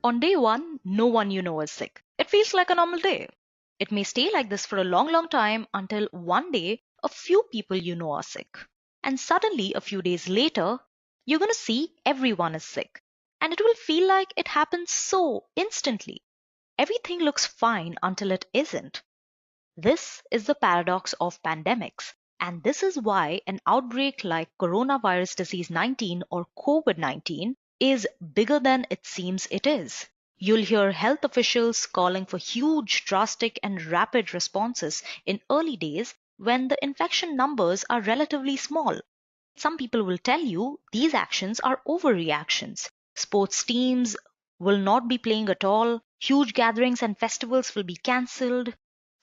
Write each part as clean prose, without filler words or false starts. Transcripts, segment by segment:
On day one, no one you know is sick. It feels like a normal day. It may stay like this for a long, long time until one day a few people you know are sick. And suddenly, a few days later, you're going to see everyone is sick. And it will feel like it happens so instantly. Everything looks fine until it isn't. This is the paradox of pandemics. And this is why an outbreak like coronavirus disease 19 or COVID-19 is bigger than it seems it is. You'll hear health officials calling for huge, drastic, and rapid responses in early days when the infection numbers are relatively small. Some people will tell you these actions are overreactions. Sports teams will not be playing at all, huge gatherings and festivals will be cancelled,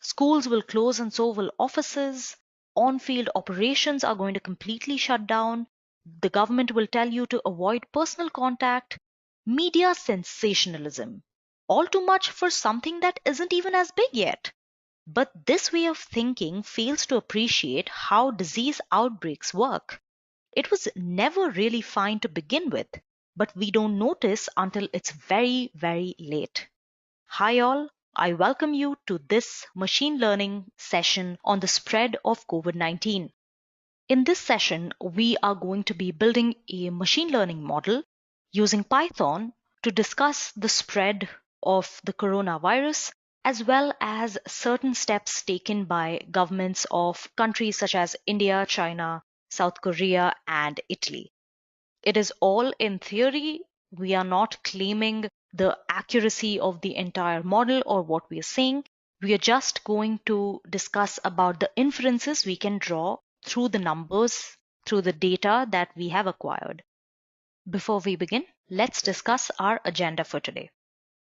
schools will close and so will offices, on field operations are going to completely shut down, the government will tell you to avoid personal contact, media sensationalism. All too much for something that isn't even as big yet. But this way of thinking fails to appreciate how disease outbreaks work. It was never really fine to begin with, but we don't notice until it's very, very late. Hi, all. I welcome you to this machine learning session on the spread of COVID-19. In this session, we are going to be building a machine learning model using Python to discuss the spread of the coronavirus as well as certain steps taken by governments of countries such as India, China, South Korea, and Italy. It is all in theory. We are not claiming the accuracy of the entire model or what we are saying. We are just going to discuss about the inferences we can draw through the numbers, through the data that we have acquired. Before we begin, let's discuss our agenda for today.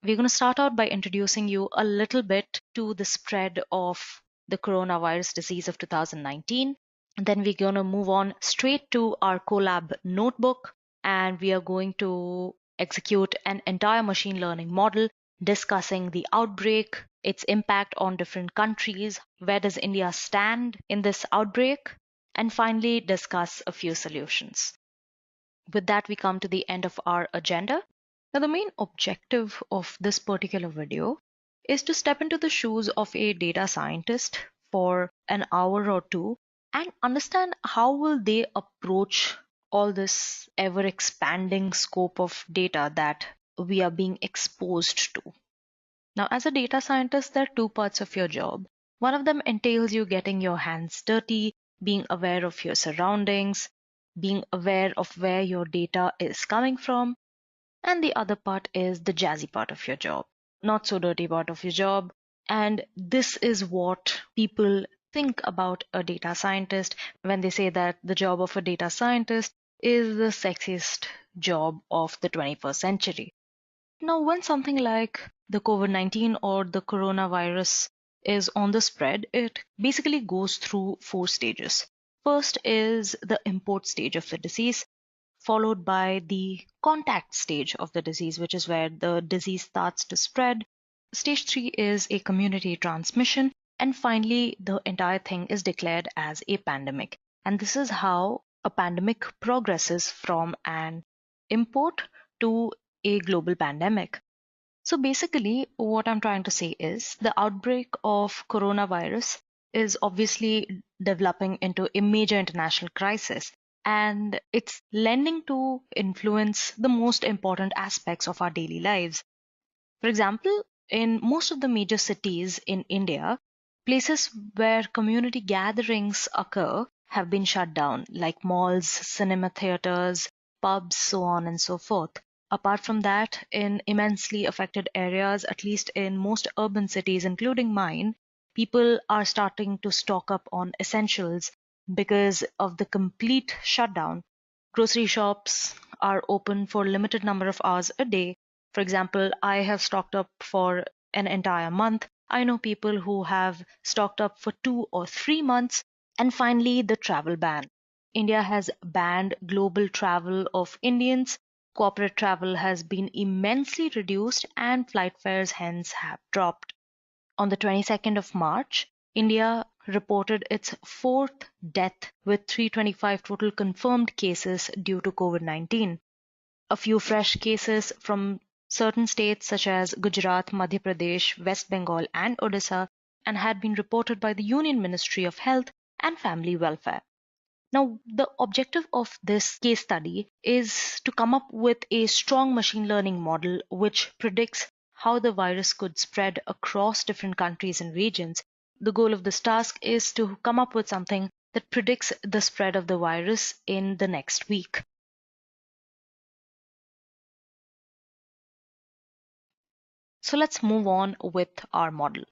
We're going to start out by introducing you a little bit to the spread of the coronavirus disease of 2019. And then we're going to move on straight to our Colab notebook, and we are going to execute an entire machine learning model discussing the outbreak, its impact on different countries, where does India stand in this outbreak, and finally discuss a few solutions. With that, we come to the end of our agenda. Now, the main objective of this particular video is to step into the shoes of a data scientist for an hour or two and understand how will they approach all this ever expanding scope of data that we are being exposed to. Now, as a data scientist, there are two parts of your job. One of them entails you getting your hands dirty, being aware of your surroundings, being aware of where your data is coming from. And the other part is the jazzy part of your job, not so dirty part of your job. And this is what people think about a data scientist when they say that the job of a data scientist is the sexiest job of the 21st century. Now, when something like the COVID-19 or the coronavirus is on the spread, it basically goes through 4 stages. First is the import stage of the disease, followed by the contact stage of the disease, which is where the disease starts to spread. Stage 3 is a community transmission. And finally, the entire thing is declared as a pandemic. And this is how a pandemic progresses from an import to a global pandemic. So basically, what I'm trying to say is the outbreak of coronavirus is obviously developing into a major international crisis, and it's lending to influence the most important aspects of our daily lives. For example, in most of the major cities in India, places where community gatherings occur have been shut down, like malls, cinema theaters, pubs, so on and so forth. Apart from that, in immensely affected areas, at least in most urban cities, including mine, people are starting to stock up on essentials because of the complete shutdown. Grocery shops are open for a limited number of hours a day. For example, I have stocked up for an entire month. I know people who have stocked up for 2 or 3 months. And finally, the travel ban. India has banned global travel of Indians. Corporate travel has been immensely reduced and flight fares hence have dropped. On the 22nd of March, India reported its 4th death with 325 total confirmed cases due to COVID-19. A few fresh cases from certain states such as Gujarat, Madhya Pradesh, West Bengal, and Odisha, and had been reported by the Union Ministry of Health and Family Welfare. Now, the objective of this case study is to come up with a strong machine learning model which predicts how the virus could spread across different countries and regions. The goal of this task is to come up with something that predicts the spread of the virus in the next week. So let's move on with our model.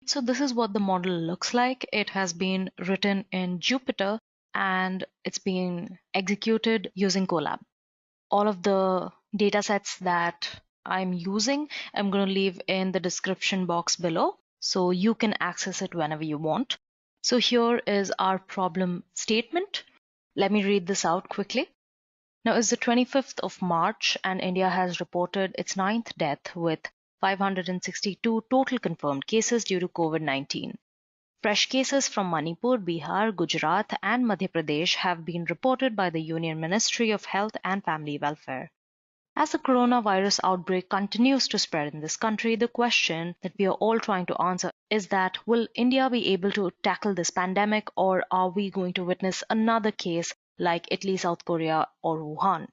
So this is what the model looks like. It has been written in Jupyter and it's been executed using 𝐄𝐝𝐿ab. All of the data sets that I'm using, I'm going to leave in the description box below so you can access it whenever you want. So here is our problem statement. Let me read this out quickly. Now it's the 25th of March and India has reported its 9th death with 562 total confirmed cases due to COVID-19. Fresh cases from Manipur, Bihar, Gujarat, and Madhya Pradesh have been reported by the Union Ministry of Health and Family Welfare. As the coronavirus outbreak continues to spread in this country, the question that we are all trying to answer is that will India be able to tackle this pandemic, or are we going to witness another case like Italy, South Korea, or Wuhan?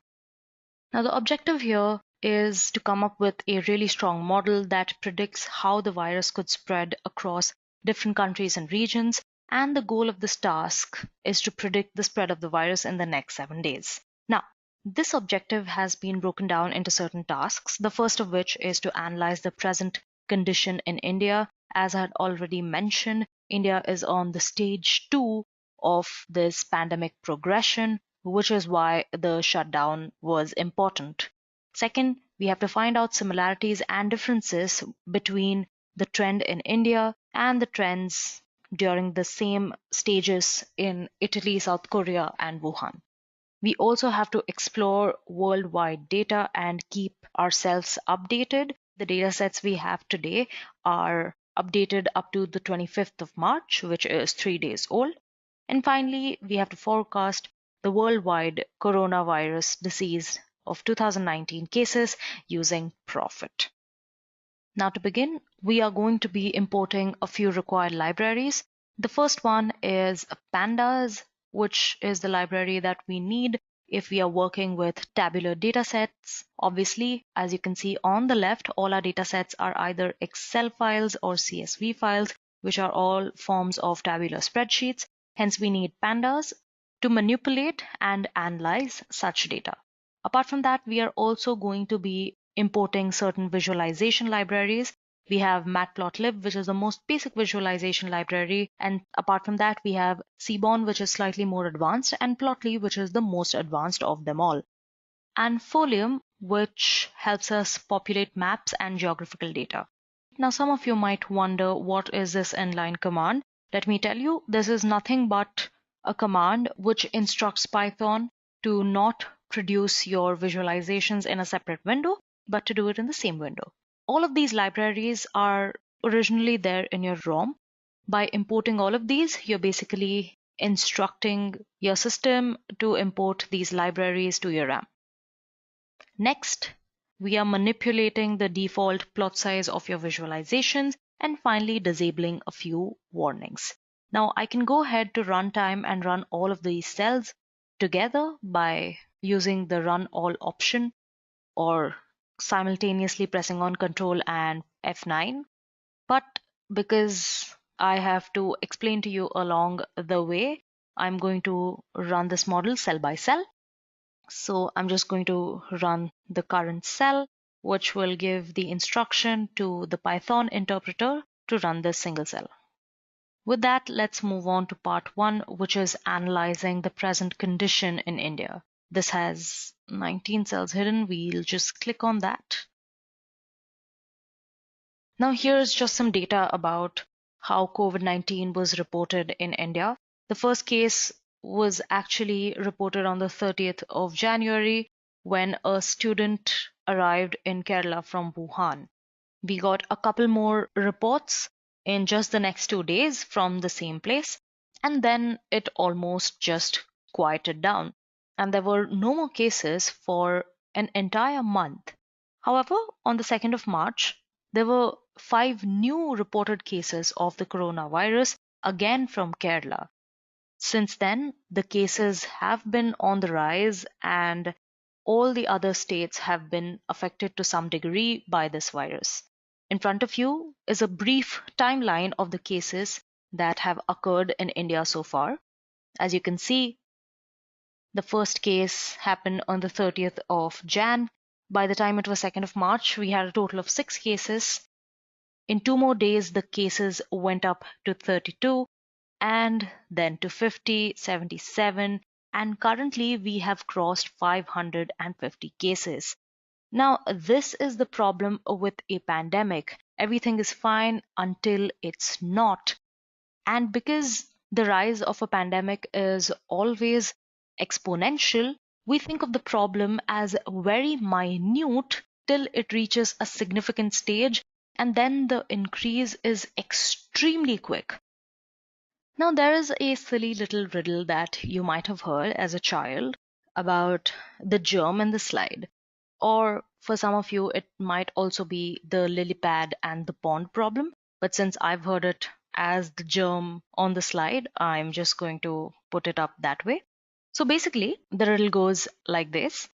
Now, the objective here is to come up with a really strong model that predicts how the virus could spread across different countries and regions, and the goal of this task is to predict the spread of the virus in the next 7 days. Now, this objective has been broken down into certain tasks, the first of which is to analyze the present condition in India. As I had already mentioned, India is on the stage 2 of this pandemic progression, which is why the shutdown was important. Second, we have to find out similarities and differences between the trend in India and the trends during the same stages in Italy, South Korea, and Wuhan. We also have to explore worldwide data and keep ourselves updated. The data sets we have today are updated up to the 25th of March, which is 3 days old. And finally, we have to forecast the worldwide coronavirus disease of 2019 cases using Prophet. Now to begin, we are going to be importing a few required libraries. The first one is Pandas, which is the library that we need if we are working with tabular datasets. Obviously, as you can see on the left, all our datasets are either Excel files or CSV files, which are all forms of tabular spreadsheets. Hence, we need Pandas to manipulate and analyze such data. Apart from that, we are also going to be importing certain visualization libraries. We have Matplotlib, which is the most basic visualization library. And apart from that, we have Seaborn, which is slightly more advanced, and Plotly, which is the most advanced of them all. And Folium, which helps us populate maps and geographical data. Now, some of you might wonder, what is this inline command? Let me tell you, this is nothing but a command which instructs Python to not produce your visualizations in a separate window, but to do it in the same window. All of these libraries are originally there in your ROM. By importing all of these, you're basically instructing your system to import these libraries to your RAM. Next, we are manipulating the default plot size of your visualizations and finally disabling a few warnings. Now I can go ahead to runtime and run all of these cells together by using the run all option or simultaneously pressing on Control and F9. But because I have to explain to you along the way, I'm going to run this model cell by cell. So I'm just going to run the current cell, which will give the instruction to the Python interpreter to run this single cell. With that, let's move on to part 1, which is analyzing the present condition in India. This has 19 cells hidden. We'll just click on that. Now here's just some data about how COVID-19 was reported in India. The first case was actually reported on the 30th of January when a student arrived in Kerala from Wuhan. We got a couple more reports in just the next 2 days from the same place, and then it almost just quieted down, and there were no more cases for an entire month. However, on the 2nd of March, there were 5 new reported cases of the coronavirus, again from Kerala. Since then, the cases have been on the rise and all the other states have been affected to some degree by this virus. In front of you is a brief timeline of the cases that have occurred in India so far. As you can see, the first case happened on the 30th of Jan. By the time it was 2nd of March, we had a total of 6 cases. In 2 more days, the cases went up to 32 and then to 50, 77, and currently we have crossed 550 cases. Now, this is the problem with a pandemic. Everything is fine until it's not. And because the rise of a pandemic is always exponential, we think of the problem as very minute till it reaches a significant stage, and then the increase is extremely quick. Now, there is a silly little riddle that you might have heard as a child about the germ and the slide. Or for some of you, it might also be the lily pad and the pond problem. But since I've heard it as the germ on the slide, I'm just going to put it up that way. So basically, the riddle goes like this.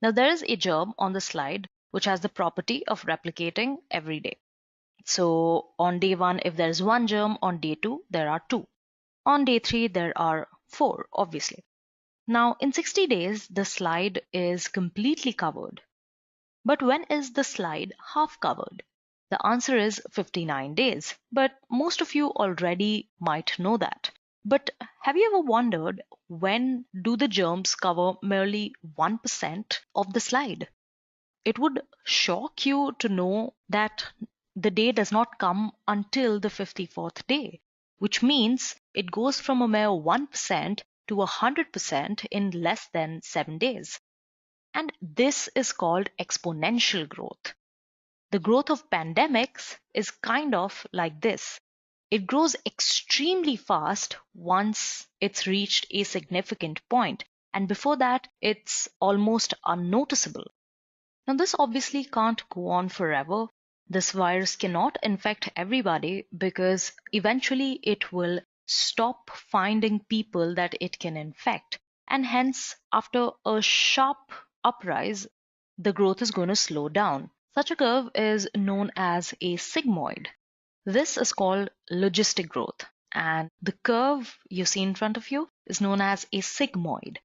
Now, there is a germ on the slide which has the property of replicating every day. So on day 1, if there is 1 germ, on day 2, there are 2. On day 3, there are 4, obviously. Now, in 60 days, the slide is completely covered. But when is the slide half covered? The answer is 59 days. But most of you already might know that. But have you ever wondered, when do the germs cover merely 1% of the slide? It would shock you to know that the day does not come until the 54th day, which means it goes from a mere 1% to 100% in less than 7 days. And this is called exponential growth. The growth of pandemics is kind of like this. It grows extremely fast once it's reached a significant point, and before that, it's almost unnoticeable. Now, this obviously can't go on forever. This virus cannot infect everybody because eventually it will stop finding people that it can infect. And hence, after a sharp uprise, the growth is going to slow down. Such a curve is known as a sigmoid. This is called logistic growth. And the curve you see in front of you is known as a sigmoid.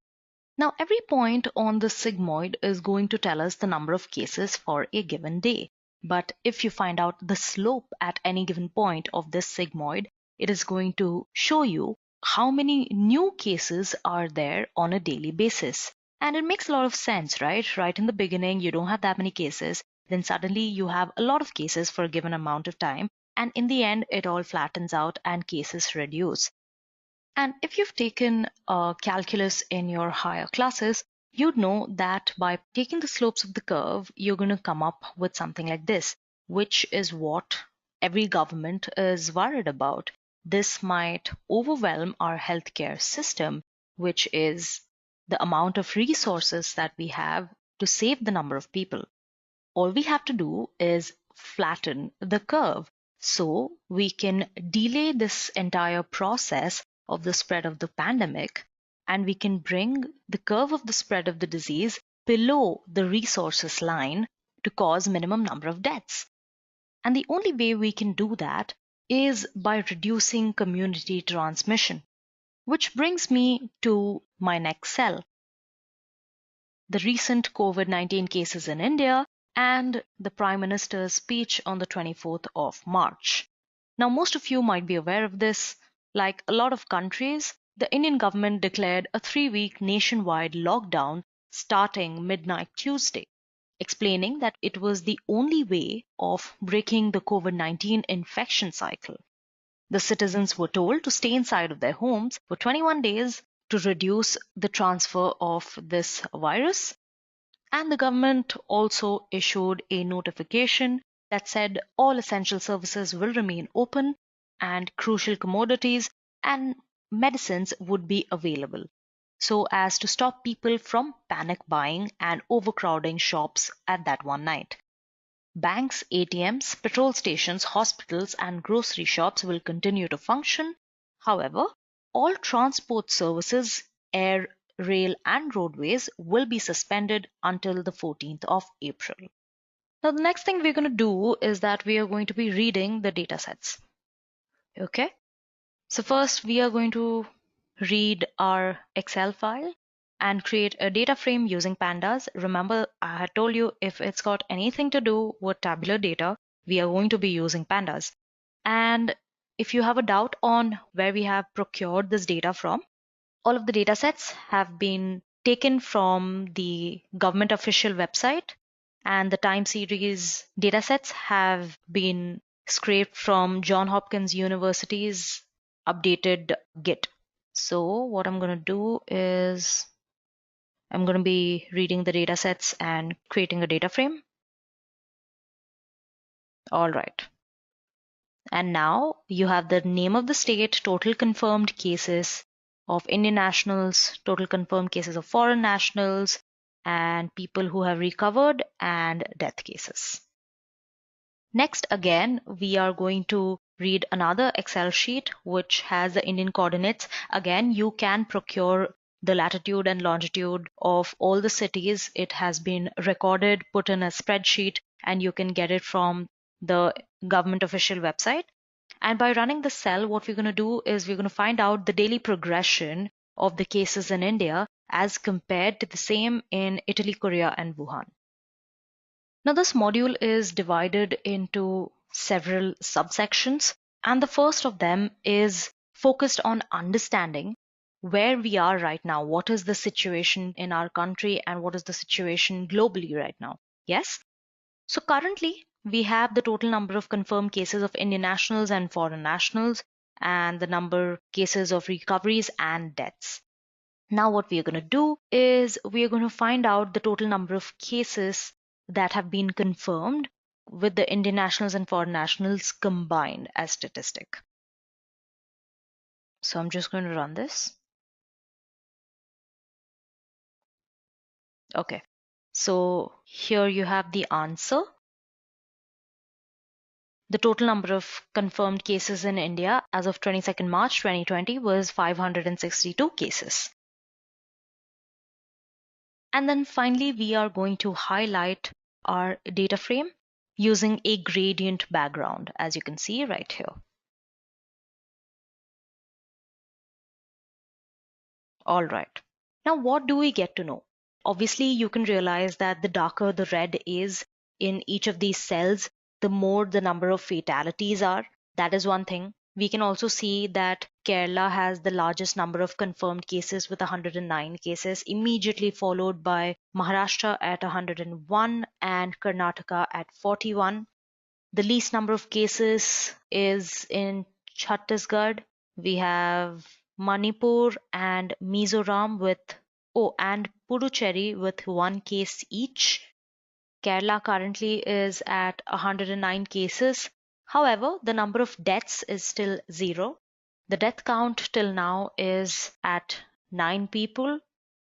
Now, every point on the sigmoid is going to tell us the number of cases for a given day. But if you find out the slope at any given point of this sigmoid, it is going to show you how many new cases are there on a daily basis. And it makes a lot of sense, right? Right in the beginning, you don't have that many cases. Then suddenly you have a lot of cases for a given amount of time. And in the end, it all flattens out and cases reduce. And if you've taken calculus in your higher classes, you'd know that by taking the slopes of the curve, you're going to come up with something like this, which is what every government is worried about. This might overwhelm our healthcare system, which is the amount of resources that we have to save the number of people. All we have to do is flatten the curve so we can delay this entire process of the spread of the pandemic, and we can bring the curve of the spread of the disease below the resources line to cause minimum number of deaths. And the only way we can do that is by reducing community transmission, which brings me to my next cell. The recent COVID-19 cases in India and the Prime Minister's speech on the 24th of March. Now, most of you might be aware of this. Like a lot of countries, the Indian government declared a 3-week nationwide lockdown starting midnight Tuesday, explaining that it was the only way of breaking the COVID-19 infection cycle. The citizens were told to stay inside of their homes for 21 days to reduce the transfer of this virus. And the government also issued a notification that said all essential services will remain open and crucial commodities and medicines would be available. so as to stop people from panic buying and overcrowding shops at that one night. Banks, ATMs, petrol stations, hospitals, and grocery shops will continue to function. However, all transport services, air, rail, and roadways will be suspended until the 14th of April. Now, the next thing we're going to do is that we are going to be reading the data sets. Okay. So first we are going to read our Excel file and create a data frame using pandas. Remember, I had told you if it's got anything to do with tabular data, we are going to be using pandas. And if you have a doubt on where we have procured this data from, all of the data sets have been taken from the government official website, and the time series data sets have been scraped from Johns Hopkins University's updated Git. So what I'm going to do is I'm going to be reading the data sets and creating a data frame. All right. And now you have the name of the state, total confirmed cases of Indian nationals, total confirmed cases of foreign nationals, and people who have recovered, and death cases. Next, again, we are going to read another Excel sheet which has the Indian coordinates. Again, you can procure the latitude and longitude of all the cities. It has been recorded, put in a spreadsheet, and you can get it from the government official website. And by running the cell, what we're going to do is we're going to find out the daily progression of the cases in India as compared to the same in Italy, Korea, and Wuhan. Now, this module is divided into several subsections, and the first of them is focused on understanding where we are right now. What is the situation in our country and what is the situation globally right now? Yes. So currently, we have the total number of confirmed cases of Indian nationals and foreign nationals, and the number cases of recoveries and deaths. Now what we are going to do is we are going to find out the total number of cases that have been confirmed with the Indian nationals and foreign nationals combined as statistic. So I'm just going to run this. Okay, so here you have the answer. The total number of confirmed cases in India as of 22nd March 2020 was 562 cases. And then finally, we are going to highlight our data frame using a gradient background, as you can see right here. All right. Now, what do we get to know? Obviously, you can realize that the darker the red is in each of these cells, the more the number of fatalities are. That is one thing. We can also see that Kerala has the largest number of confirmed cases with 109 cases, immediately followed by Maharashtra at 101 and Karnataka at 41. The least number of cases is in Chhattisgarh. We have Manipur and Mizoram and Puducherry with 1 case each. Kerala currently is at 109 cases. However, the number of deaths is still 0. The death count till now is at 9 people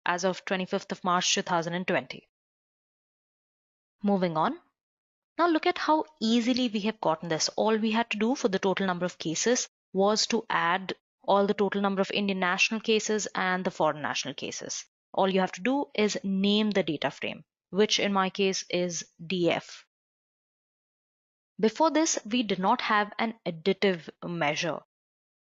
as of 25th of March 2020. Moving on. Now look at how easily we have gotten this. All we had to do for the total number of cases was to add all the total number of Indian national cases and the foreign national cases. All you have to do is name the data frame, which in my case is DF. Before this, we did not have an additive measure.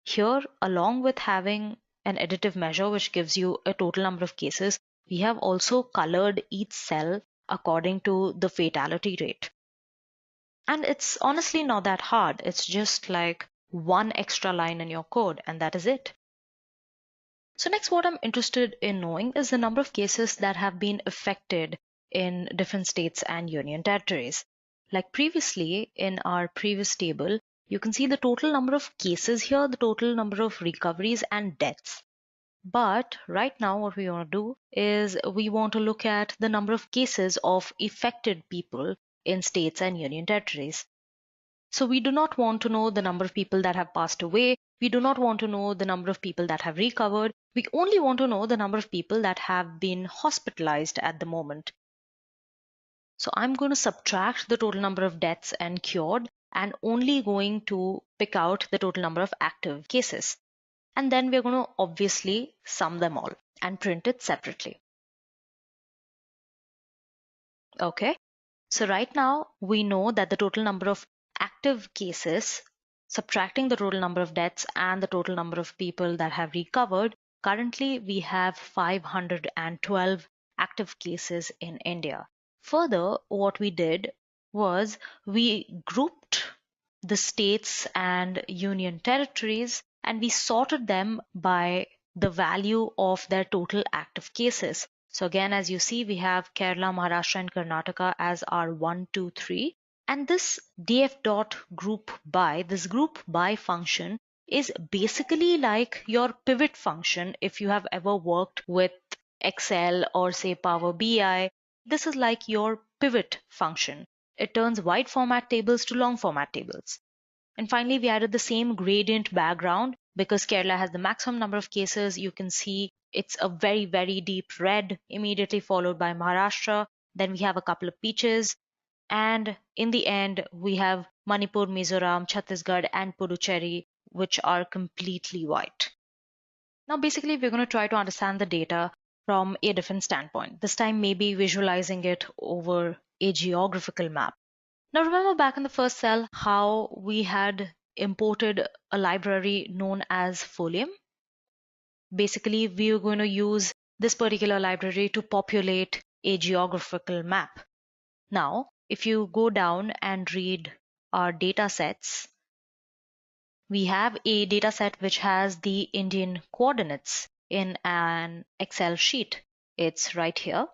Here, along with having an additive measure which gives you a total number of cases, we have also colored each cell according to the fatality rate. And it's honestly not that hard. It's just like one extra line in your code, and that is it. So next, what I'm interested in knowing is the number of cases that have been affected in different states and union territories. Like previously, in our previous table, you can see the total number of cases here, the total number of recoveries and deaths. But right now, what we want to do is we want to look at the number of cases of affected people in states and union territories. So we do not want to know the number of people that have passed away. We do not want to know the number of people that have recovered. We only want to know the number of people that have been hospitalized at the moment. So I'm going to subtract the total number of deaths and cured and only going to pick out the total number of active cases. And then we're going to obviously sum them all and print it separately. Okay. So right now we know that the total number of active cases, subtracting the total number of deaths and the total number of people that have recovered, currently we have 512 active cases in India. Further, what we did was we grouped the states and union territories and we sorted them by the value of their total active cases. So again, as you see, we have Kerala, Maharashtra, and Karnataka as our 1, 2, 3. And this df dot group by, this group by function is basically like your pivot function if you have ever worked with Excel or say Power BI. This is like your pivot function. It turns wide format tables to long format tables. And finally, we added the same gradient background because Kerala has the maximum number of cases. You can see it's a very, very deep red, immediately followed by Maharashtra. Then we have a couple of peaches. And in the end, we have Manipur, Mizoram, Chhattisgarh, and Puducherry, which are completely white. Now, basically, we're going to try to understand the data from a different standpoint. This time, maybe visualizing it over a geographical map. Now remember back in the first cell how we had imported a library known as Folium. Basically, we are going to use this particular library to populate a geographical map. Now, if you go down and read our data sets, we have a data set which has the Indian coordinates in an Excel sheet. It's right here.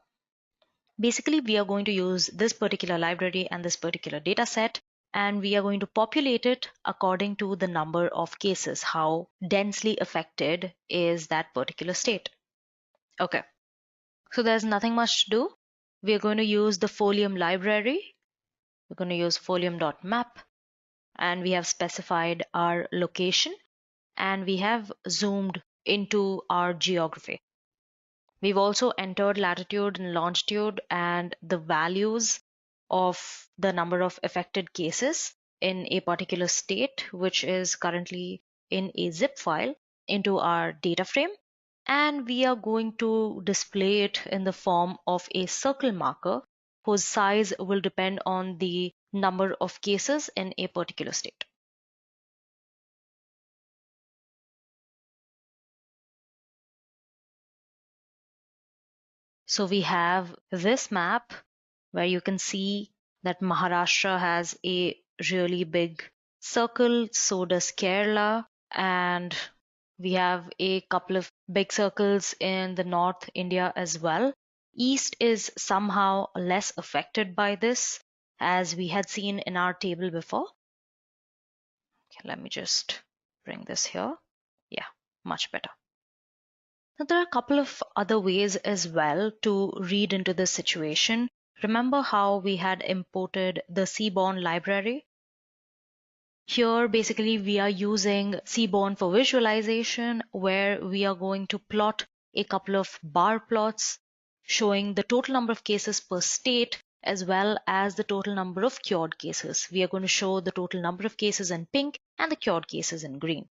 Basically, we are going to use this particular library and this particular data set, and we are going to populate it according to the number of cases, how densely affected is that particular state. Okay, so there's nothing much to do. We are going to use the Folium library. We're going to use folium.map, and we have specified our location, and we have zoomed into our geography. We've also entered latitude and longitude and the values of the number of affected cases in a particular state, which is currently in a zip file, into our data frame. And we are going to display it in the form of a circle marker whose size will depend on the number of cases in a particular state. So we have this map where you can see that Maharashtra has a really big circle, so does Kerala, and we have a couple of big circles in the North India as well. East is somehow less affected by this, as we had seen in our table before. Okay, let me just bring this here. Yeah, much better. Now, there are a couple of other ways as well to read into this situation. Remember how we had imported the Seaborn library? Here, basically, we are using Seaborn for visualization, where we are going to plot a couple of bar plots showing the total number of cases per state as well as the total number of cured cases. We are going to show the total number of cases in pink and the cured cases in green.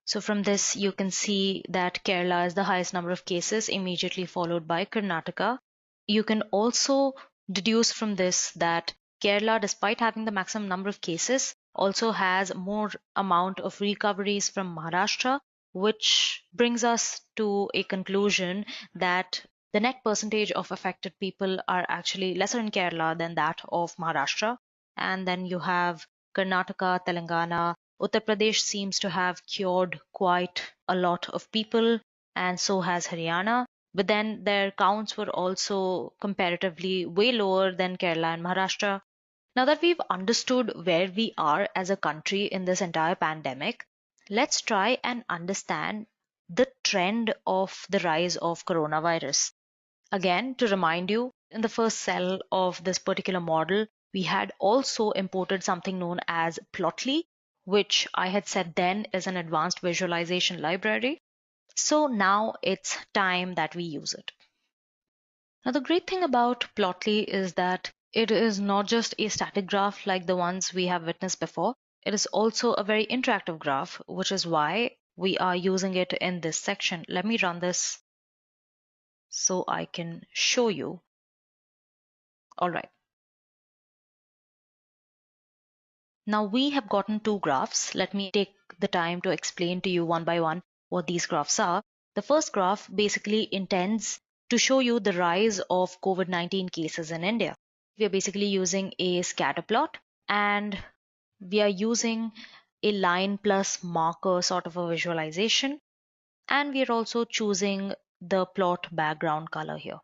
So from this, you can see that Kerala is the highest number of cases, immediately followed by Karnataka. You can also deduce from this that Kerala, despite having the maximum number of cases, also has more amount of recoveries from Maharashtra, which brings us to a conclusion that the net percentage of affected people are actually lesser in Kerala than that of Maharashtra. And then you have Karnataka, Telangana, Uttar Pradesh seems to have cured quite a lot of people, and so has Haryana. But then their counts were also comparatively way lower than Kerala and Maharashtra. Now that we've understood where we are as a country in this entire pandemic, let's try and understand the trend of the rise of coronavirus. Again, to remind you, in the first cell of this particular model, We had also imported something known as Plotly, which I had said then is an advanced visualization library. So now it's time that we use it. Now, the great thing about Plotly is that it is not just a static graph like the ones we have witnessed before. It is also a very interactive graph, which is why we are using it in this section. Let me run this so I can show you. All right. Now we have gotten two graphs. Let me take the time to explain to you one by one what these graphs are. The first graph basically intends to show you the rise of COVID-19 cases in India. We are basically using a scatter plot, and we are using a line plus marker sort of a visualization, and we are also choosing the plot background color here.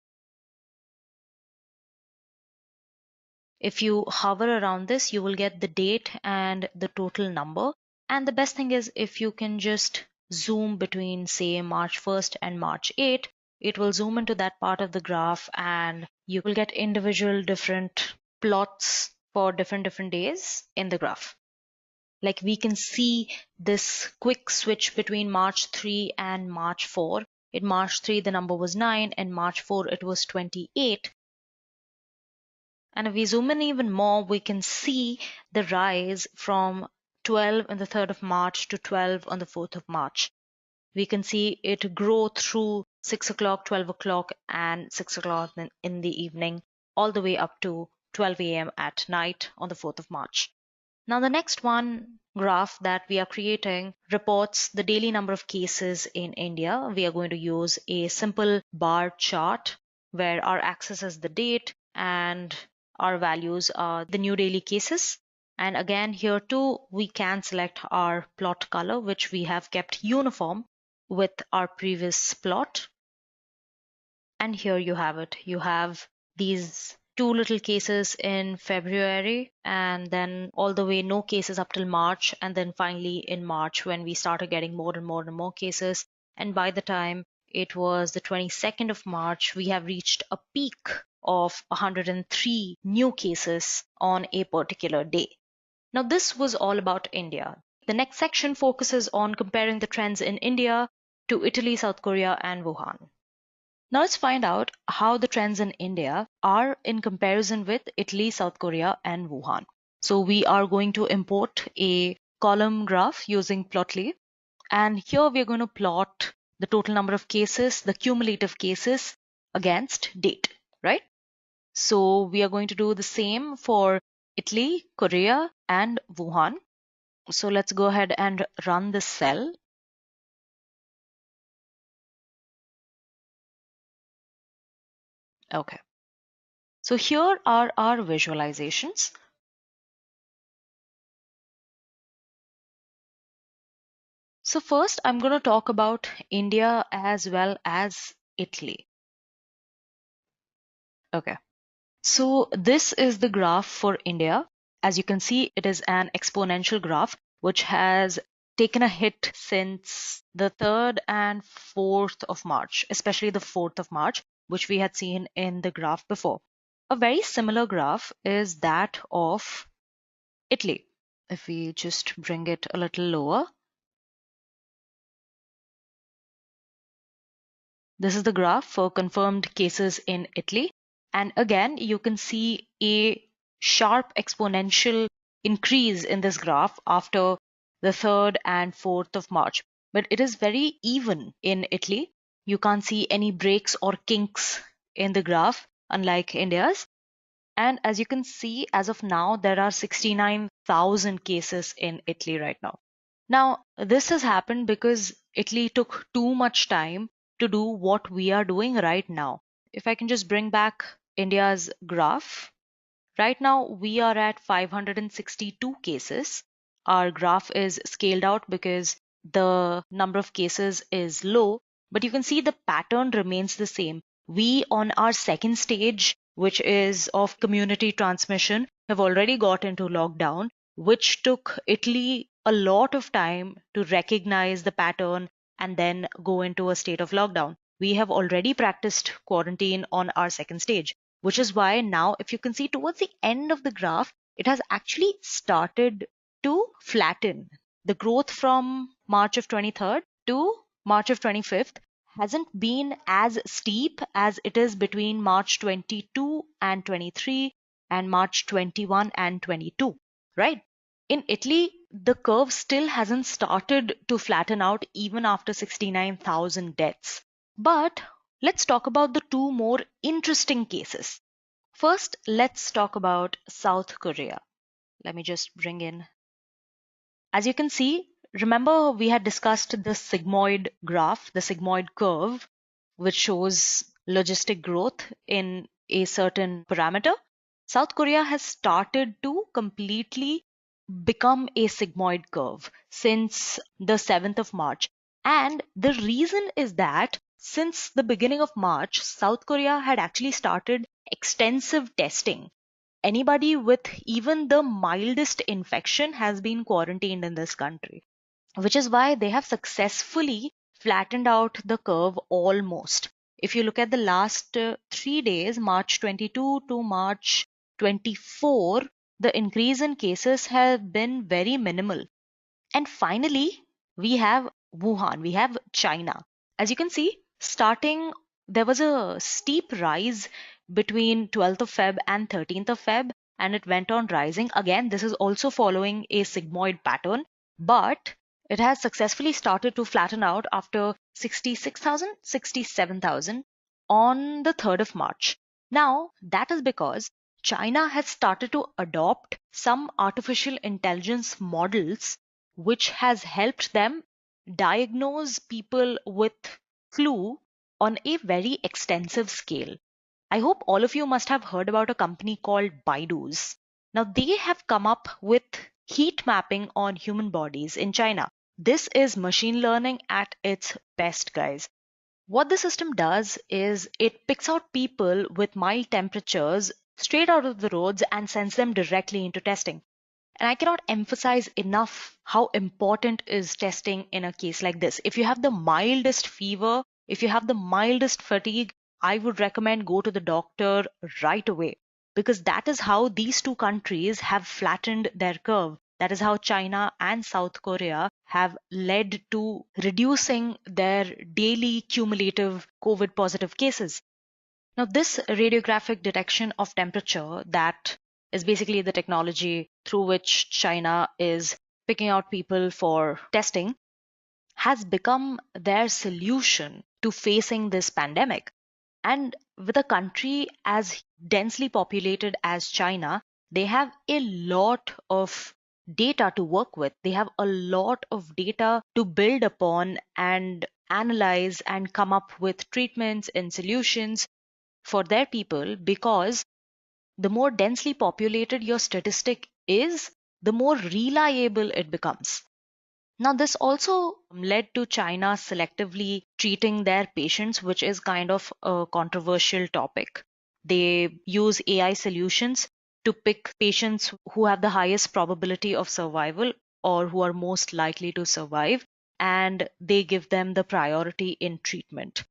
If you hover around this, you will get the date and the total number. And the best thing is if you can just zoom between, say, March 1st and March 8th, it will zoom into that part of the graph and you will get individual different plots for different days in the graph. Like we can see this quick switch between March 3 and March 4. In March 3, the number was 9, and March 4, it was 28. And if we zoom in even more, we can see the rise from 12 on the 3rd of March to 12 on the 4th of March. We can see it grow through 6 o'clock, 12 o'clock, and 6 o'clock in the evening, all the way up to 12 a.m. at night on the 4th of March. Now, the next one graph that we are creating reports the daily number of cases in India. We are going to use a simple bar chart where our axis is the date and our values are the new daily cases. And again, here too, we can select our plot color, which we have kept uniform with our previous plot. And here you have it. You have these two little cases in February, and then all the way no cases up till March, and then finally in March when we started getting more and more and more cases. And by the time it was the 22nd of March, we have reached a peak of 103 new cases on a particular day. Now, this was all about India. The next section focuses on comparing the trends in India to Italy, South Korea, and Wuhan. Now let's find out how the trends in India are in comparison with Italy, South Korea, and Wuhan. So we are going to import a column graph using Plotly. And here we're going to plot the total number of cases, the cumulative cases against date, right? So we are going to do the same for Italy, Korea, and Wuhan. So let's go ahead and run this cell. Okay. So here are our visualizations. So first, I'm going to talk about India as well as Italy. Okay. So this is the graph for India. As you can see, it is an exponential graph, which has taken a hit since the 3rd and 4th of March, especially the 4th of March, which we had seen in the graph before. A very similar graph is that of Italy. If we just bring it a little lower, this is the graph for confirmed cases in Italy. And again, you can see a sharp exponential increase in this graph after the 3rd and 4th of March. But it is very even in Italy. You can't see any breaks or kinks in the graph, unlike India's. And as you can see, as of now, there are 69,000 cases in Italy right now. Now, this has happened because Italy took too much time to do what we are doing right now. If I can just bring back India's graph, right now we are at 562 cases. Our graph is scaled out because the number of cases is low, but you can see the pattern remains the same. We on our second stage, which is of community transmission, have already got into lockdown, which took Italy a lot of time to recognize the pattern and then go into a state of lockdown. We have already practiced quarantine on our second stage. which is why now, if you can see towards the end of the graph, it has actually started to flatten. The growth from March of 23rd to March of 25th hasn't been as steep as it is between March 22 and 23 and March 21 and 22, right? In Italy, the curve still hasn't started to flatten out even after 69,000 deaths. But let's talk about the two more interesting cases. First, let's talk about South Korea. Let me just bring in. As you can see, remember we had discussed the sigmoid graph, the sigmoid curve, which shows logistic growth in a certain parameter. South Korea has started to completely become a sigmoid curve since the 7th of March. And the reason is that since the beginning of March, South Korea had actually started extensive testing. Anybody with even the mildest infection has been quarantined in this country, which is why they have successfully flattened out the curve almost. If you look at the last 3 days, March 22 to March 24, the increase in cases have been very minimal. And finally, we have Wuhan, we have China. As you can see, there was a steep rise between 12th of Feb and 13th of Feb, and it went on rising. Again, this is also following a sigmoid pattern, but it has successfully started to flatten out after 66,000, 67,000 on the 3rd of March. Now, that is because China has started to adopt some artificial intelligence models which has helped them diagnose people with flu on a very extensive scale. I hope all of you must have heard about a company called Baidu's. Now, they have come up with heat mapping on human bodies in China. This is machine learning at its best, guys. What the system does is it picks out people with mild temperatures straight out of the roads and sends them directly into testing. And I cannot emphasize enough how important is testing in a case like this. If you have the mildest fever, if you have the mildest fatigue, I would recommend go to the doctor right away, because that is how these two countries have flattened their curve. That is how China and South Korea have led to reducing their daily cumulative COVID positive cases. Now, this radiographic detection of temperature, that is basically the technology through which China is picking out people for testing, has become their solution to facing this pandemic. And with a country as densely populated as China, they have a lot of data to work with. They have a lot of data to build upon and analyze and come up with treatments and solutions for their people, because the more densely populated your statistic is, the more reliable it becomes. Now, this also led to China selectively treating their patients, which is kind of a controversial topic. They use AI solutions to pick patients who have the highest probability of survival or who are most likely to survive, and they give them the priority in treatment.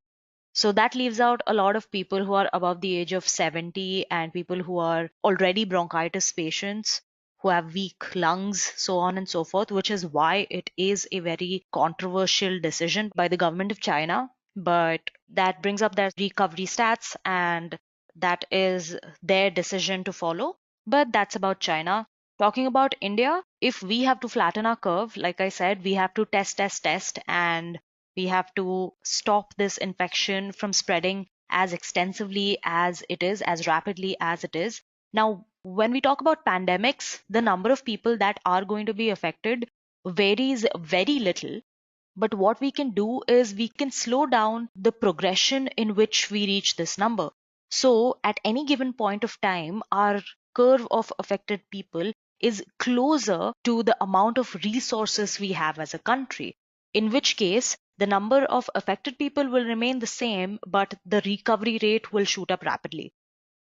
So that leaves out a lot of people who are above the age of 70 and people who are already bronchitis patients, who have weak lungs, so on and so forth, which is why it is a very controversial decision by the government of China. But that brings up their recovery stats, and that is their decision to follow. But that's about China. Talking about India, if we have to flatten our curve, like I said, we have to test, and we have to stop this infection from spreading as extensively as it is, as rapidly as it is. Now, when we talk about pandemics, the number of people that are going to be affected varies very little. But what we can do is we can slow down the progression in which we reach this number. So, at any given point of time, our curve of affected people is closer to the amount of resources we have as a country, in which case the number of affected people will remain the same, but the recovery rate will shoot up rapidly.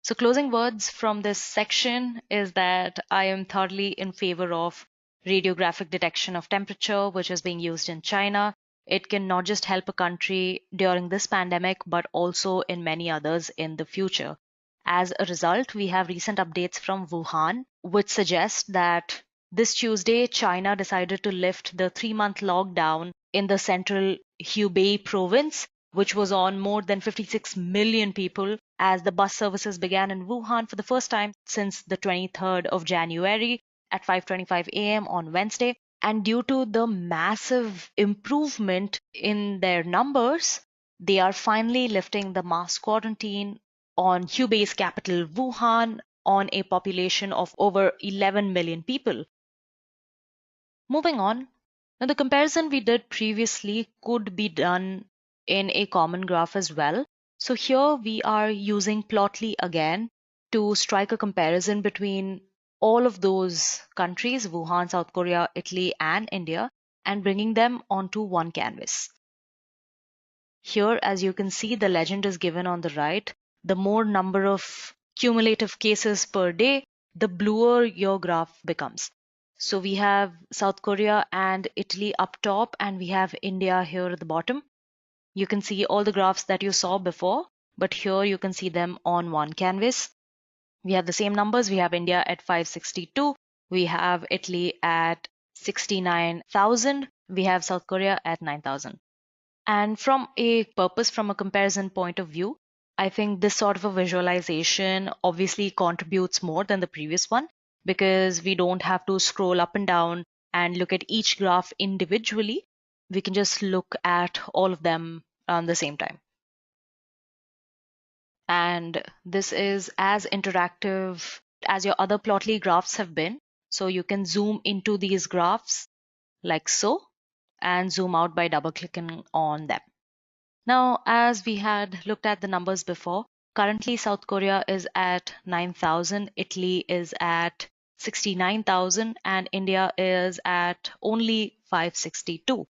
So, closing words from this section is that I am thoroughly in favor of radiographic detection of temperature, which is being used in China. It can not just help a country during this pandemic, but also in many others in the future. As a result, we have recent updates from Wuhan, which suggest that this Tuesday, China decided to lift the 3-month lockdown in the central Hubei province, which was on more than 56 million people, as the bus services began in Wuhan for the first time since the 23rd of January at 5:25 a.m. on Wednesday. And due to the massive improvement in their numbers, they are finally lifting the mass quarantine on Hubei's capital, Wuhan, on a population of over 11 million people. Moving on, now the comparison we did previously could be done in a common graph as well. So here we are using Plotly again to strike a comparison between all of those countries, Wuhan, South Korea, Italy, and India, and bringing them onto one canvas. Here, as you can see, the legend is given on the right. The more number of cumulative cases per day, the bluer your graph becomes. So we have South Korea and Italy up top, and we have India here at the bottom. You can see all the graphs that you saw before, but here you can see them on one canvas. We have the same numbers. We have India at 562. We have Italy at 69,000. We have South Korea at 9,000. And from a comparison point of view, I think this sort of a visualization obviously contributes more than the previous one, because we don't have to scroll up and down and look at each graph individually. We can just look at all of them at the same time. And this is as interactive as your other Plotly graphs have been. So you can zoom into these graphs like so, and zoom out by double clicking on them. Now, as we had looked at the numbers before, currently South Korea is at 9,000, Italy is at 69,000, and India is at only 562.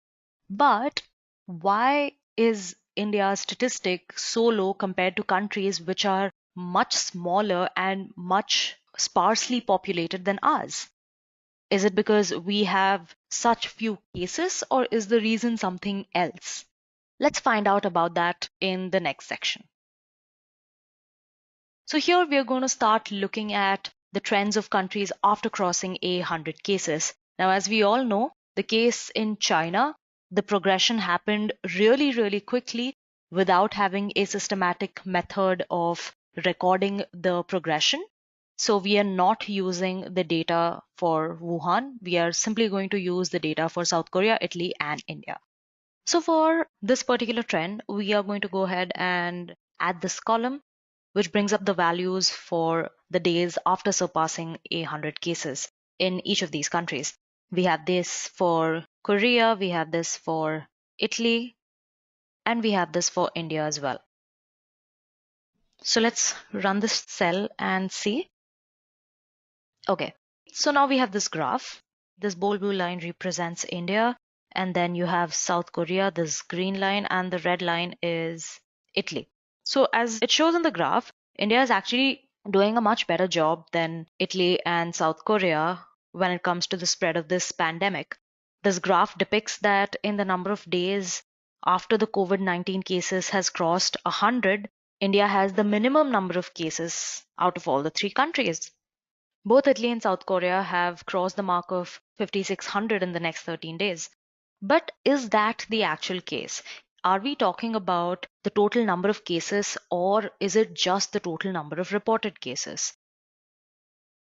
But why is India's statistic so low compared to countries which are much smaller and much sparsely populated than ours? Is it because we have such few cases, or is the reason something else? Let's find out about that in the next section. So here we are going to start looking at the trends of countries after crossing 100 cases. Now, as we all know, the case in China, the progression happened really, really quickly without having a systematic method of recording the progression. So we are not using the data for Wuhan. We are simply going to use the data for South Korea, Italy, and India. So for this particular trend, we are going to go ahead and add this column, which brings up the values for the days after surpassing 100 cases in each of these countries. We have this for Korea, we have this for Italy, and we have this for India as well. So let's run this cell and see. Okay, so now we have this graph. This bold blue line represents India, and then you have South Korea, this green line, and the red line is Italy. So as it shows in the graph, India is actually doing a much better job than Italy and South Korea when it comes to the spread of this pandemic. This graph depicts that in the number of days after the COVID-19 cases has crossed 100, India has the minimum number of cases out of all the three countries. Both Italy and South Korea have crossed the mark of 5,600 in the next 13 days. But is that the actual case? Are we talking about the total number of cases, or is it just the total number of reported cases?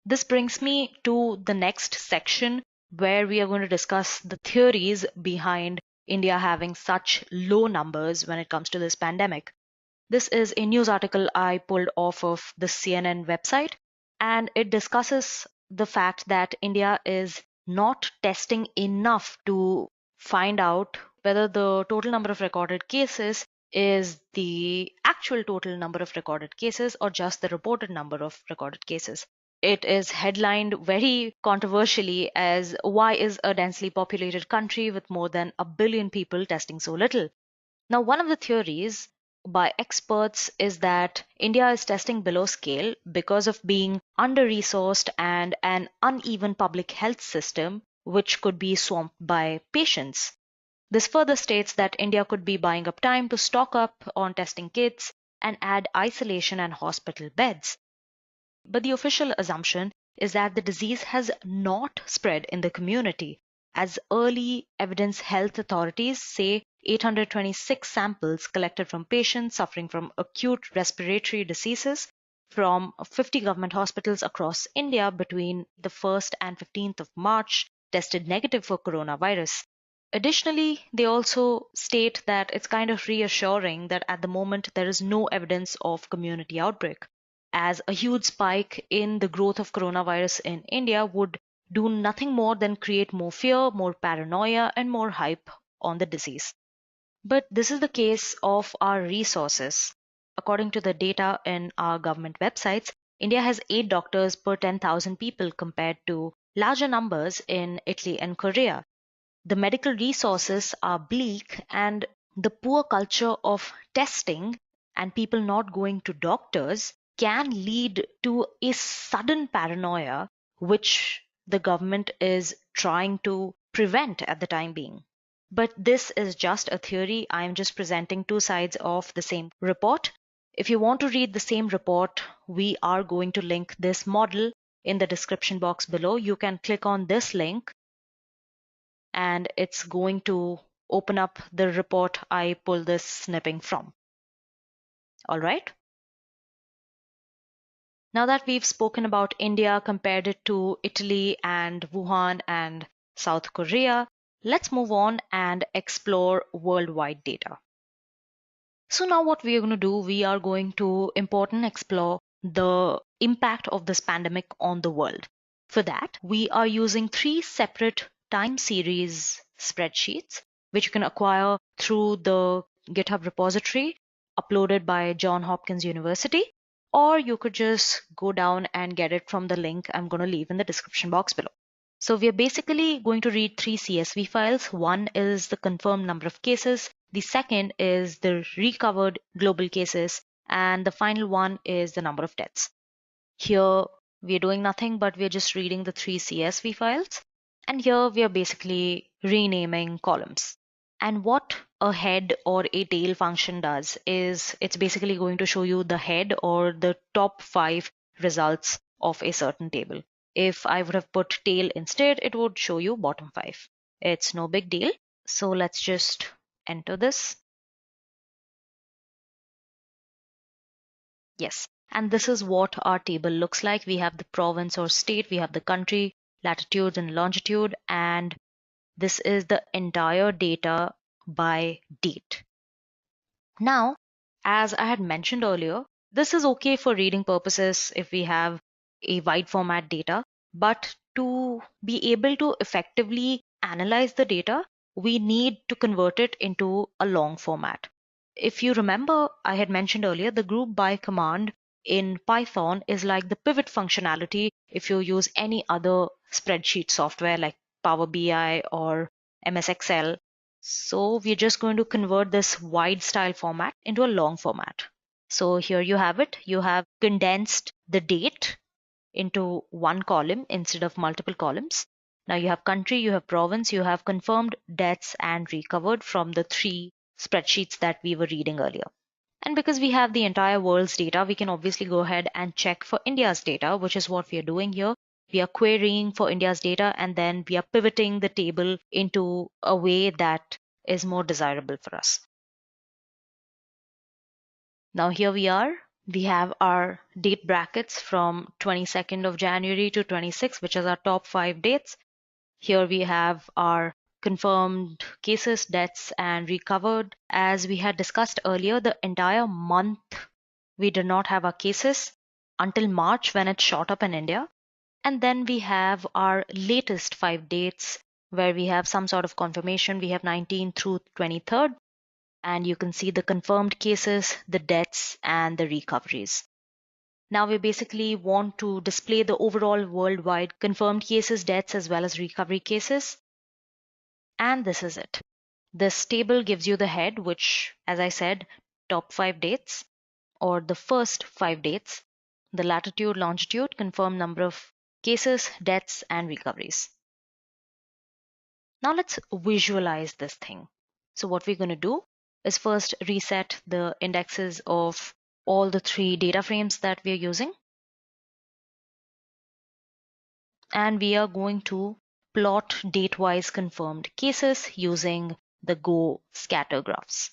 This brings me to the next section, where we are going to discuss the theories behind India having such low numbers when it comes to this pandemic. This is a news article I pulled off of the CNN website, and it discusses the fact that India is not testing enough to find out whether the total number of recorded cases is the actual total number of recorded cases or just the reported number of recorded cases. It is headlined very controversially as "Why is a densely populated country with more than 1 billion people testing so little?" Now, one of the theories by experts is that India is testing below scale because of being under-resourced and an uneven public health system, which could be swamped by patients. This further states that India could be buying up time to stock up on testing kits and add isolation and hospital beds. But the official assumption is that the disease has not spread in the community, as early evidence health authorities say 826 samples collected from patients suffering from acute respiratory diseases from 50 government hospitals across India between the 1st and 15th of March tested negative for coronavirus. Additionally, they also state that it's kind of reassuring that at the moment there is no evidence of community outbreak, as a huge spike in the growth of coronavirus in India would do nothing more than create more fear, more paranoia, and more hype on the disease. But this is the case of our resources. According to the data in our government websites, India has 8 doctors per 10,000 people compared to larger numbers in Italy and Korea. The medical resources are bleak, and the poor culture of testing and people not going to doctors can lead to a sudden paranoia, which the government is trying to prevent at the time being. But this is just a theory. I'm just presenting two sides of the same report. If you want to read the same report, we are going to link this model in the description box below. You can click on this link and it's going to open up the report I pulled this snipping from. All right. Now that we've spoken about India, compared it to Italy and Wuhan and South Korea, let's move on and explore worldwide data. So now what we are going to do, we are going to import and explore the impact of this pandemic on the world. For that, we are using 3 separate time series spreadsheets, which you can acquire through the GitHub repository uploaded by Johns Hopkins University, or you could just go down and get it from the link I'm going to leave in the description box below. So we are basically going to read 3 CSV files. One is the confirmed number of cases. The second is the recovered global cases. And the final one is the number of deaths. Here we are doing nothing, but we are just reading the 3 CSV files. And here we are basically renaming columns. And what a head or a tail function does is it's basically going to show you the head or the top 5 results of a certain table. If I would have put tail instead, it would show you bottom 5. It's no big deal. So let's just enter this. Yes, and this is what our table looks like. We have the province or state, we have the country, latitude and longitude, and this is the entire data by date. Now, as I had mentioned earlier, this is okay for reading purposes if we have a wide format data, but to be able to effectively analyze the data, we need to convert it into a long format. If you remember, I had mentioned earlier, the group by command in Python is like the pivot functionality if you use any other spreadsheet software like Power BI or MS Excel. So we're just going to convert this wide style format into a long format. So here you have it. You have condensed the date into one column instead of multiple columns. Now you have country, you have province, you have confirmed deaths and recovered from the 3 spreadsheets that we were reading earlier. And because we have the entire world's data, we can obviously go ahead and check for India's data, which is what we are doing here. We are querying for India's data and then we are pivoting the table into a way that is more desirable for us. Now here we are. We have our date brackets from 22nd of January to 26th, which is our top 5 dates. Here we have our confirmed cases, deaths, and recovered. As we had discussed earlier, the entire month we did not have our cases until March when it shot up in India. And then we have our latest 5 dates where we have some sort of confirmation. We have 19th through 23rd. And you can see the confirmed cases, the deaths, and the recoveries. Now we basically want to display the overall worldwide confirmed cases, deaths, as well as recovery cases. And this is it. This table gives you the head, which, as I said, top 5 dates or the first 5 dates, the latitude, longitude, confirmed number of cases, deaths, and recoveries. Now let's visualize this thing. So what we're going to do is first reset the indexes of all the three data frames that we are using. And we are going to plot date-wise confirmed cases using the Go scatter graphs.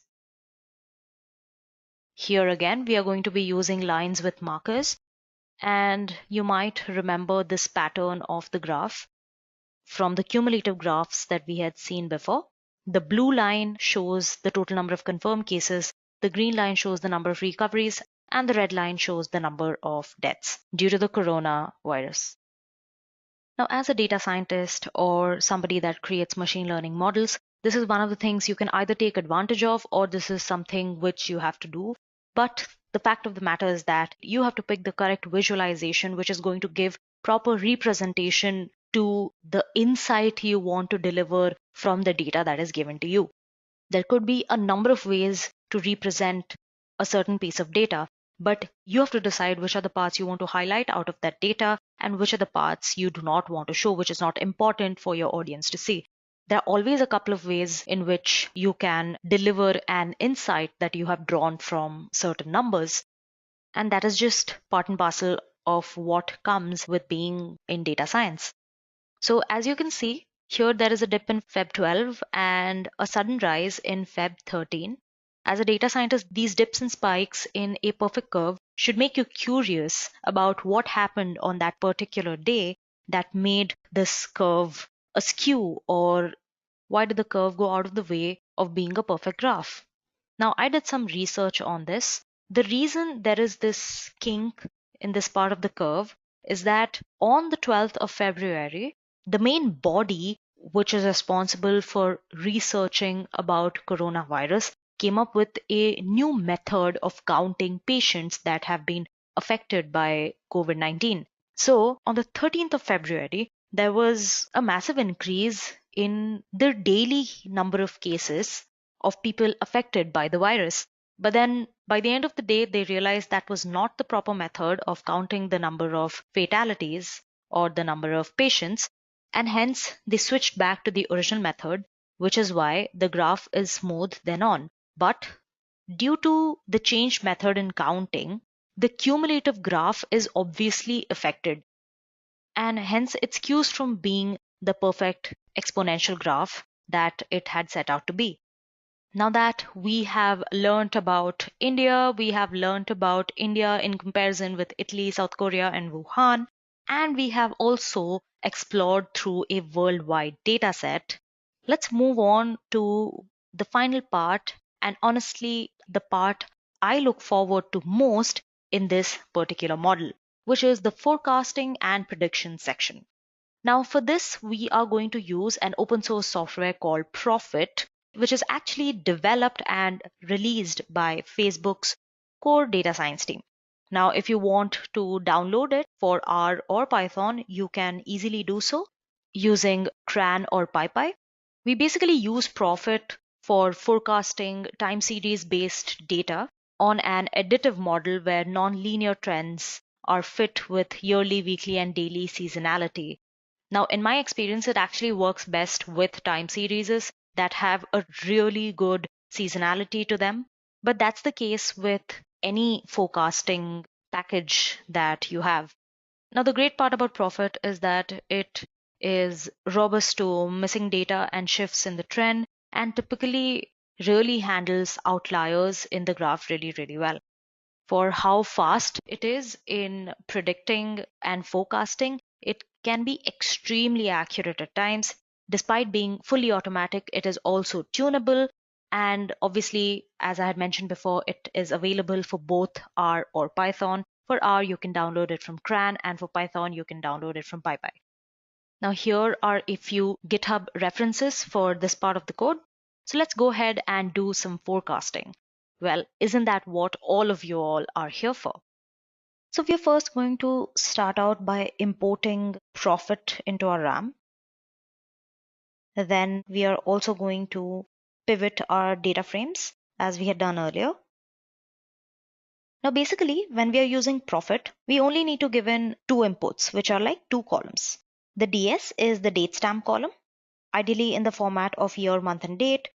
Here again, we are going to be using lines with markers, and you might remember this pattern of the graph from the cumulative graphs that we had seen before. The blue line shows the total number of confirmed cases, the green line shows the number of recoveries, and the red line shows the number of deaths due to the coronavirus. Now, as a data scientist or somebody that creates machine learning models, this is one of the things you can either take advantage of, or this is something which you have to do. But the fact of the matter is that you have to pick the correct visualization, which is going to give proper representation to the insight you want to deliver from the data that is given to you. There could be a number of ways to represent a certain piece of data, but you have to decide which are the parts you want to highlight out of that data and which are the parts you do not want to show, which is not important for your audience to see. There are always a couple of ways in which you can deliver an insight that you have drawn from certain numbers. And that is just part and parcel of what comes with being in data science. So as you can see, here there is a dip in Feb 12 and a sudden rise in Feb 13. As a data scientist, these dips and spikes in a perfect curve should make you curious about what happened on that particular day that made this curve askew, or why did the curve go out of the way of being a perfect graph? Now, I did some research on this. The reason there is this kink in this part of the curve is that on the 12th of February, the main body which is responsible for researching about coronavirus came up with a new method of counting patients that have been affected by COVID-19. So on the 13th of February, there was a massive increase in the daily number of cases of people affected by the virus. But then by the end of the day, they realized that was not the proper method of counting the number of fatalities or the number of patients, and hence they switched back to the original method, which is why the graph is smooth then on. But due to the changed method in counting, the cumulative graph is obviously affected, and hence it skews from being the perfect exponential graph that it had set out to be. Now that we have learnt about India, we have learnt about India in comparison with Italy, South Korea, and Wuhan, and we have also explored through a worldwide data set. Let's move on to the final part, and honestly, the part I look forward to most in this particular model, which is the forecasting and prediction section. Now, for this, we are going to use an open source software called Profit, which is actually developed and released by Facebook's core data science team. Now, if you want to download it for R or Python, you can easily do so using cran or PyPy. We basically use Profit for forecasting time series based data on an additive model where nonlinear trends are fit with yearly, weekly, and daily seasonality. Now, in my experience, it actually works best with time series that have a really good seasonality to them. But that's the case with any forecasting package that you have. Now, the great part about Profit is that it is robust to missing data and shifts in the trend, and typically really handles outliers in the graph really, really well. For how fast it is in predicting and forecasting, it can be extremely accurate at times. Despite being fully automatic, it is also tunable. And obviously, as I had mentioned before, it is available for both R or Python. For R, you can download it from CRAN, and for Python, you can download it from PyPy. Now, here are a few GitHub references for this part of the code. So let's go ahead and do some forecasting. Well, isn't that what all of you all are here for? So we are first going to start out by importing Profit into our RAM. Then we are also going to pivot our data frames as we had done earlier. Now basically, when we are using Profit, we only need to give in two inputs, which are like two columns. The DS is the date stamp column, ideally in the format of year, month, and date,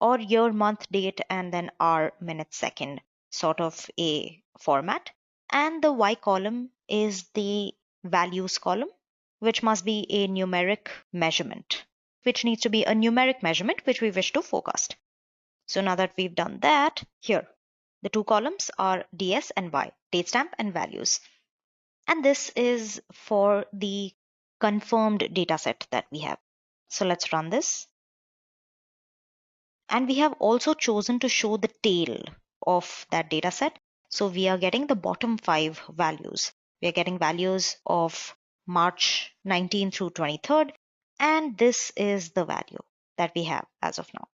or year, month, date, and then hour, minute, second. sort of a format, and the Y column is the values column, which must be a numeric measurement, which needs to be a numeric measurement which we wish to forecast. So now that we've done that, here, the two columns are DS and Y, date stamp and values. And this is for the confirmed data set that we have. So let's run this. And we have also chosen to show the tail of that data set. So we are getting the bottom 5 values. We are getting values of March 19 through 23rd. And this is the value that we have as of now.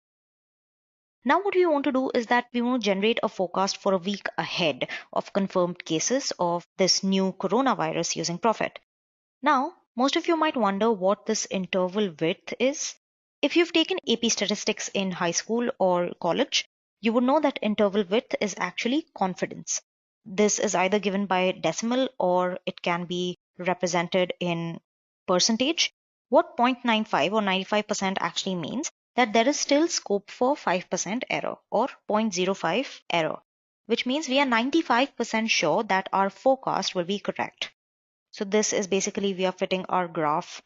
Now what we want to do is that we want to generate a forecast for a week ahead of confirmed cases of this new coronavirus using Prophet. Now, most of you might wonder what this interval width is. If you've taken AP statistics in high school or college, you would know that interval width is actually confidence. This is either given by decimal or it can be represented in percentage. What 0.95 or 95% actually means that there is still scope for 5% error or 0.05 error, which means we are 95% sure that our forecast will be correct. So this is basically we are fitting our graph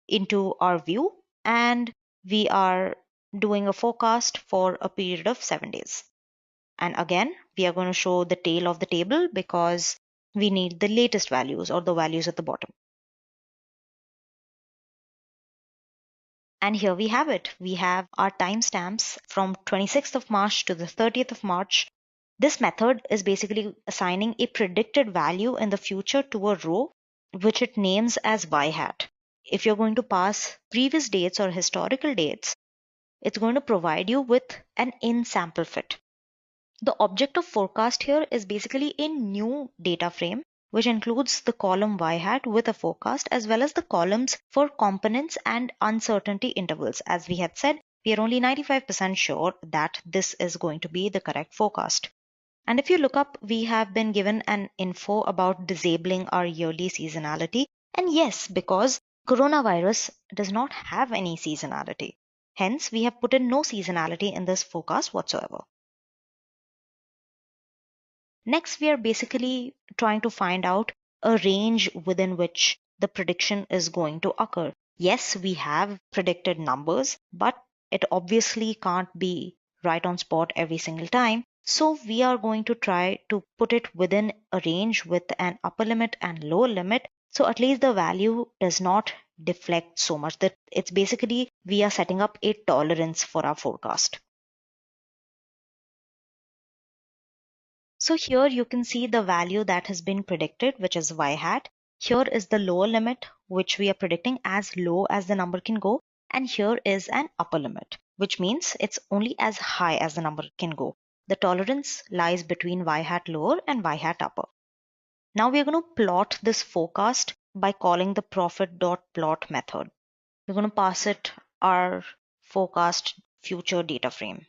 into our view and we are doing a forecast for a period of 7 days. And again, we are going to show the tail of the table because we need the latest values or the values at the bottom. And here we have it. We have our timestamps from 26th of March to the 30th of March. This method is basically assigning a predicted value in the future to a row which it names as Y hat. If you're going to pass previous dates or historical dates, it's going to provide you with an in-sample fit. The object of forecast here is basically a new data frame, which includes the column Y hat with a forecast as well as the columns for components and uncertainty intervals. As we had said, we are only 95% sure that this is going to be the correct forecast. And if you look up, we have been given an info about disabling our yearly seasonality. And yes, because coronavirus does not have any seasonality. Hence, we have put in no seasonality in this forecast whatsoever. Next, we are basically trying to find out a range within which the prediction is going to occur. Yes, we have predicted numbers, but it obviously can't be right on spot every single time. So we are going to try to put it within a range with an upper limit and lower limit. So at least the value does not deflect so much that it's basically we are setting up a tolerance for our forecast. So here you can see the value that has been predicted, which is Y hat. Here is the lower limit, which we are predicting as low as the number can go. And here is an upper limit, which means it's only as high as the number can go. The tolerance lies between Y hat lower and Y hat upper. Now we are going to plot this forecast by calling the Prophet.plot method. We're going to pass it our forecast future data frame.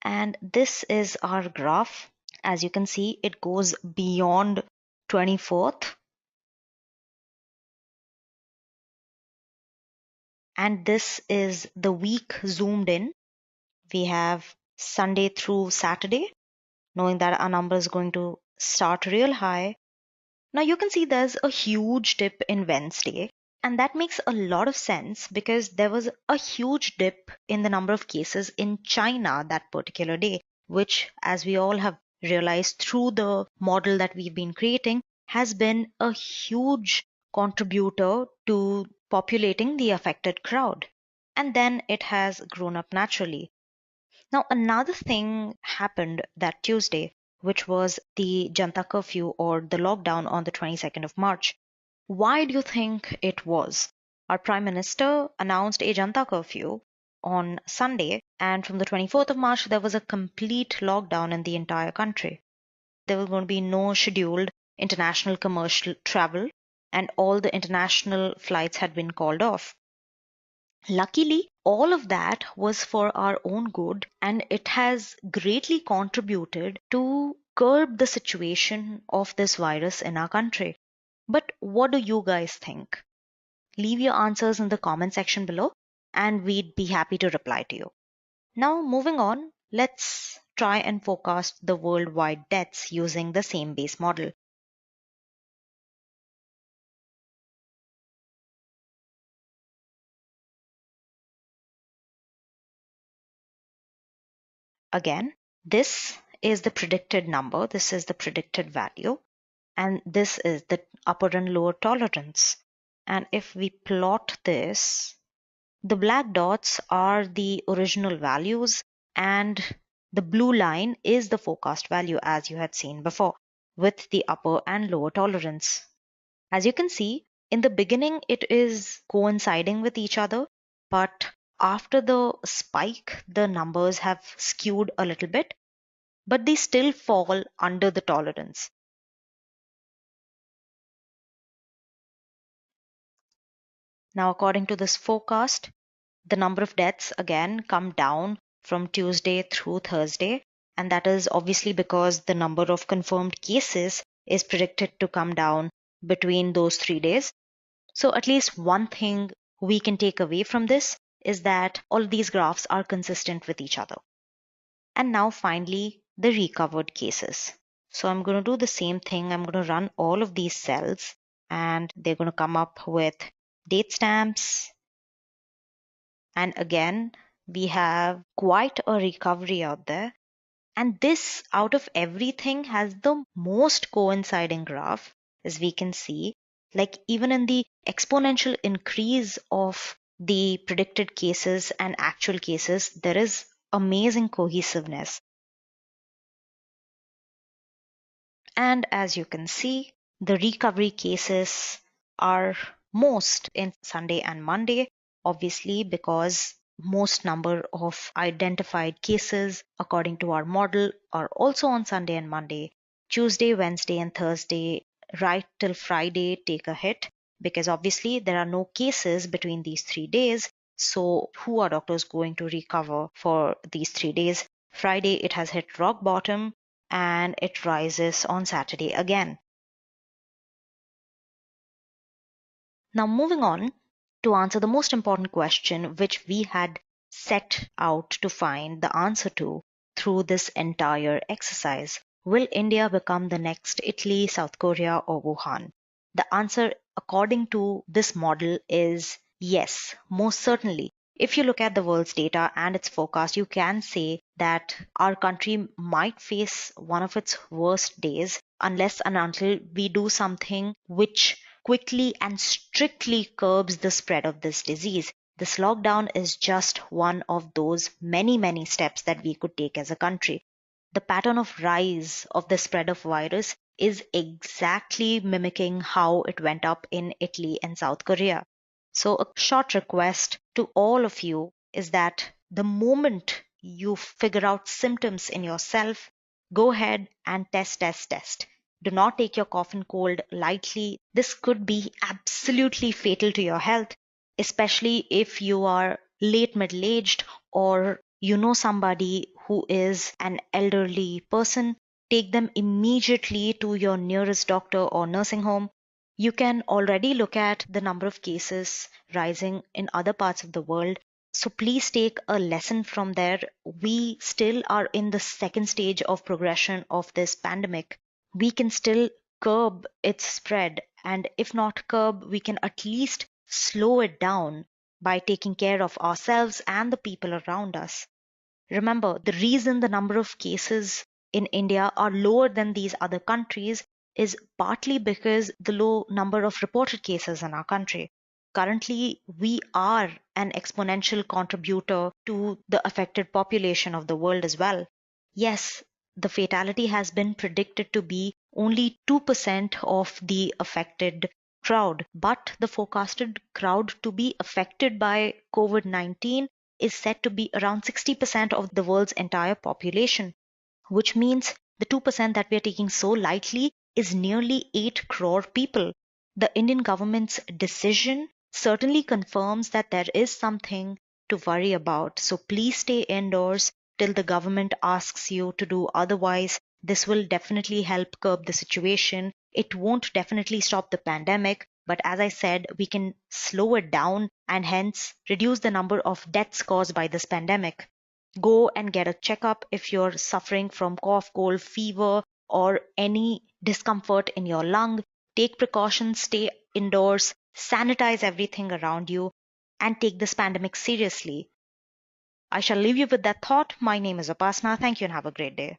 And this is our graph. As you can see, it goes beyond 24th. And this is the week zoomed in. We have Sunday through Saturday, knowing that our number is going to start real high. Now you can see there's a huge dip in Wednesday. And that makes a lot of sense because there was a huge dip in the number of cases in China that particular day, which, as we all have realized through the model that we've been creating, has been a huge contributor to populating the affected crowd. And then it has grown up naturally. Now, another thing happened that Tuesday, which was the Janta curfew or the lockdown on the 22nd of March. Why do you think it was? Our Prime Minister announced a Janta curfew on Sunday, and from the 24th of March, there was a complete lockdown in the entire country. There was going to be no scheduled international commercial travel, and all the international flights had been called off. Luckily, all of that was for our own good, and it has greatly contributed to curb the situation of this virus in our country. But what do you guys think? Leave your answers in the comment section below, and we'd be happy to reply to you. Now, moving on, let's try and forecast the worldwide deaths using the same base model. Again, this is the predicted number, this is the predicted value, and this is the upper and lower tolerance. And if we plot this, the black dots are the original values and the blue line is the forecast value, as you had seen before, with the upper and lower tolerance. As you can see, in the beginning it is coinciding with each other, but after the spike, the numbers have skewed a little bit, but they still fall under the tolerance. Now, according to this forecast, the number of deaths again come down from Tuesday through Thursday, and that is obviously because the number of confirmed cases is predicted to come down between those 3 days. So at least one thing we can take away from this is that all of these graphs are consistent with each other. And now finally, the recovered cases. So I'm going to do the same thing. I'm going to run all of these cells and they're going to come up with date stamps. And again, we have quite a recovery out there. And this, out of everything, has the most coinciding graph, as we can see. Like even in the exponential increase of the predicted cases and actual cases, there is amazing cohesiveness. And as you can see, the recovery cases are most in Sunday and Monday, obviously because most number of identified cases according to our model are also on Sunday and Monday. Tuesday, Wednesday, and Thursday, right till Friday, take a hit because obviously there are no cases between these 3 days. So, who are doctors going to recover for these 3 days? Friday, it has hit rock bottom and it rises on Saturday again. Now, moving on to answer the most important question, which we had set out to find the answer to through this entire exercise. Will India become the next Italy, South Korea, or Wuhan? The answer, according to this model, is yes, most certainly. If you look at the world's data and its forecast, you can say that our country might face one of its worst days unless and until we do something which quickly and strictly curbs the spread of this disease. This lockdown is just one of those many steps that we could take as a country. The pattern of rise of the spread of virus is exactly mimicking how it went up in Italy and South Korea. So a short request to all of you is that the moment you figure out symptoms in yourself, go ahead and test. Do not take your cough and cold lightly. This could be absolutely fatal to your health, especially if you are late middle aged or you know somebody who is an elderly person. Take them immediately to your nearest doctor or nursing home. You can already look at the number of cases rising in other parts of the world. So please take a lesson from there. We still are in the second stage of progression of this pandemic. We can still curb its spread, and if not curb, we can at least slow it down by taking care of ourselves and the people around us. Remember, the reason the number of cases in India are lower than these other countries is partly because the low number of reported cases in our country. Currently, we are an exponential contributor to the affected population of the world as well. Yes, the fatality has been predicted to be only 2% of the affected crowd, but the forecasted crowd to be affected by COVID-19 is said to be around 60% of the world's entire population, which means the 2% that we are taking so lightly is nearly 8 crore people. The Indian government's decision certainly confirms that there is something to worry about. So please stay indoors till the government asks you to do otherwise. This will definitely help curb the situation. It won't definitely stop the pandemic, but as I said, we can slow it down and hence reduce the number of deaths caused by this pandemic. Go and get a checkup if you're suffering from cough, cold, fever, or any discomfort in your lung. Take precautions, stay indoors, sanitize everything around you, and take this pandemic seriously. I shall leave you with that thought. My name is Upasna. Thank you and have a great day.